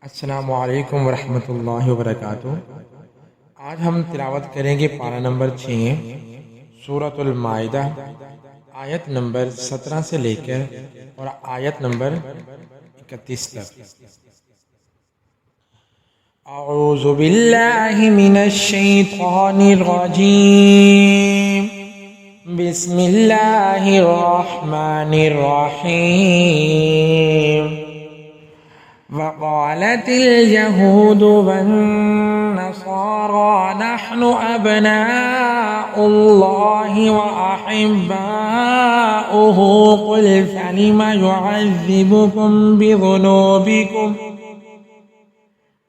अस्सलामु अलैकुम वरहमतुल्लाहि वबरकातुह। आज हम तिलावत करेंगे पारा नंबर 6 सूरतुल माइदा, आयत नंबर 17 से लेकर और आयत नंबर 31 तक। औज़ु बिल्लाहि मिनश शैतानिर रजीम। बिस्मिल्लाहिर रहमानिर रहीम। वक़ालतिल यहूदु वन्नसारा नहनु अब्नाउल्लाहि व अहिब्बाउहु क़ुल फलिम युअज़्ज़िबुकुम बिज़ुनूबिकुम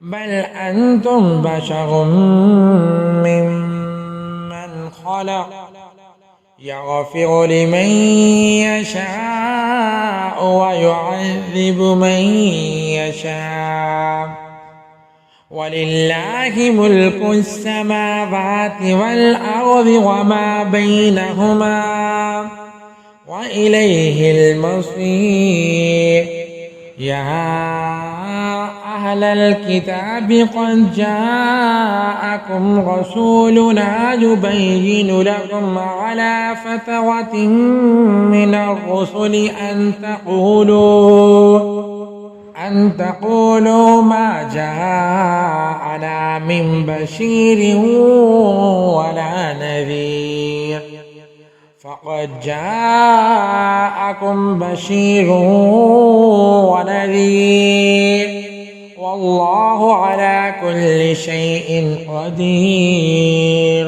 बल अंतुम बशरुम मिम्मन खलक़ यग़फ़िरु लिमन यशाअु व युअज़्ज़िबु मन यशाअु वलिल्लाहि मुल्कुस समावाति वल अर्दि व मा बैनहुमा व इलैहिल मसीर। या अहलल किताबि क़द जाअकुम रसूलुना युबय्यिनु लकुम अला फ़तरतिन मिनर रुसुलि अन तक़ूलू मा जाअना मिन बशीरिन वला नज़ीर। फ़क़द जाअकुम बशीरुन व नज़ीर वल्लाहु अला कुल्लि शैइन क़दीर।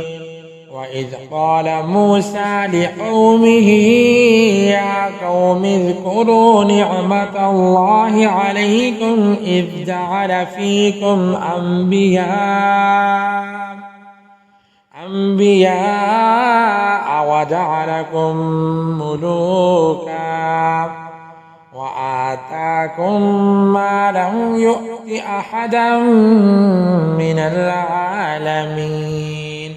वइज़ क़ाल मूसा लिक़ौमिही या क़ौमि इज़्कुरू निअमतल्लाहि अलैकुम इज़ जअल फ़ीकुम अम्बियाअ व जअलकुम मुलूका व आताकुम मा लम युअ्ति अहदन मिनल आलमीन।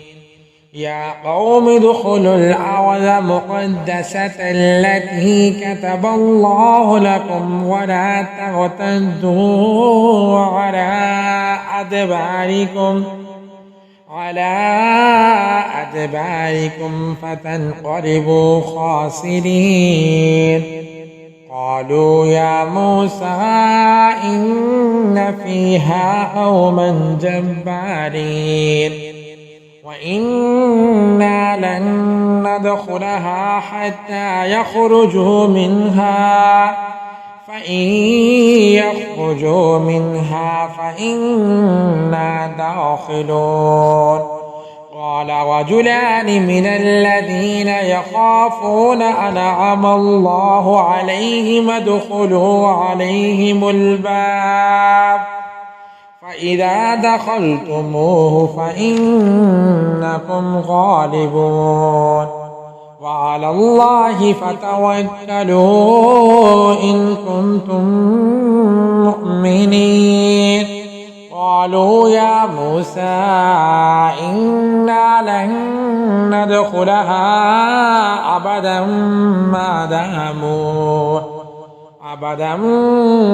या क़ौमि उद्ख़ुलुल अर्ज़ मुक़द्दसतल लती कतबल्लाहु लकुम व ला तर्तद्दू अला अदबारिकुम फतन्क़लिबू ख़ासिरीन। क़ालू या मूसा इन्न फ़ीहा क़ौमन जब्बारीन व इन्ना लन नदख़ुलहा हत्ता यख़रुजू मिन्हा फ़इन यख़रुजू मिन्हा फ़इन्ना दाख़िलून। क़ाल रजुलान मिनल्लज़ीन यख़ाफ़ून अनअम अल्लाहु अलैहिम उद्ख़ुलू अलैहिमुल बाब फ़इज़ा दख़लतुमूहु फ़इन्नकुम ग़ालिबून व अलल्लाहि फ़तवक्कलू इन कुन्तुम मुअ्मिनीन। क़ालू या मूसा इन्ना लन नदख़ुलहा अबदन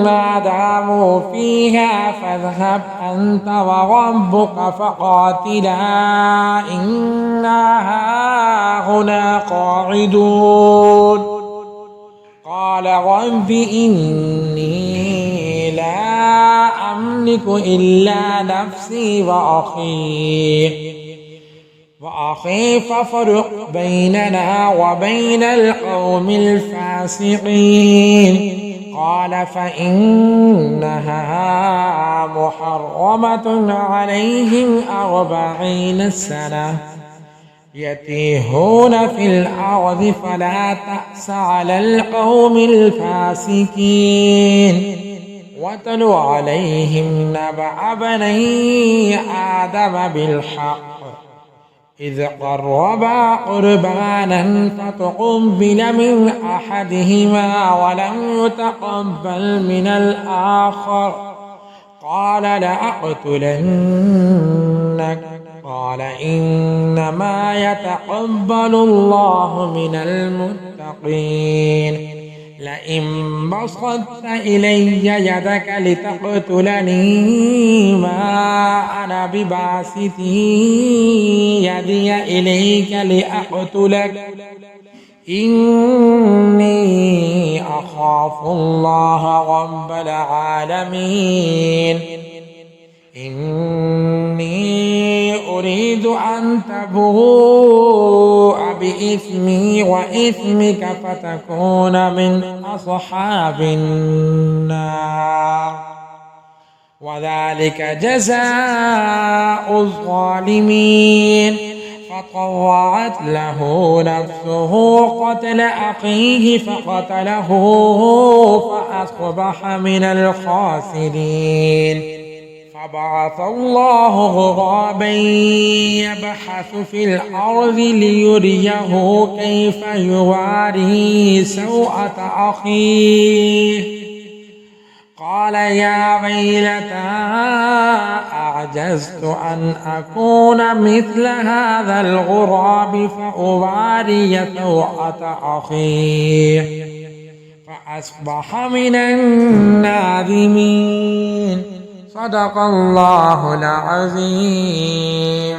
ما داموا فيها فاذهب أنت وربك فقاتلا إنا هاهنا قاعدون. قال رب إني لا أملك إلا نفسي وأخي فافرق بيننا وبين القوم الفاسقين. قال فإنها محرمة عليهم 40 سنة يتيهون في الأرض فلا تأس على القوم الفاسقين. واتل عليهم نبأ بني آدم بالحق إذ قربا قربانا فتقبل من أحدهما ولم يتقبل من الآخر قال لأقتلنك. قال إنما يتقبل الله من المتقين. لئن بسطت إلي يدك لتقتلني ما أنا بباسط يدي إليك لأقتلك إني أخاف الله رب العالمين إني أريد أن تبوء بإثمي وإثمك فتكون من أصحاب النار وذلك جزاء الظالمين فطوعت له نفسه قتل أخيه فقتله فأصبح من الخاسرين فبعث الله غرابا يبحث في الأرض ليريه كيف يواري سوءة أخيه قال يا ويلتى أعجزت أن أكون مثل هذا الغراب فأواري سوءة أخيه فأصبح من النادمين صدق الله العظيم.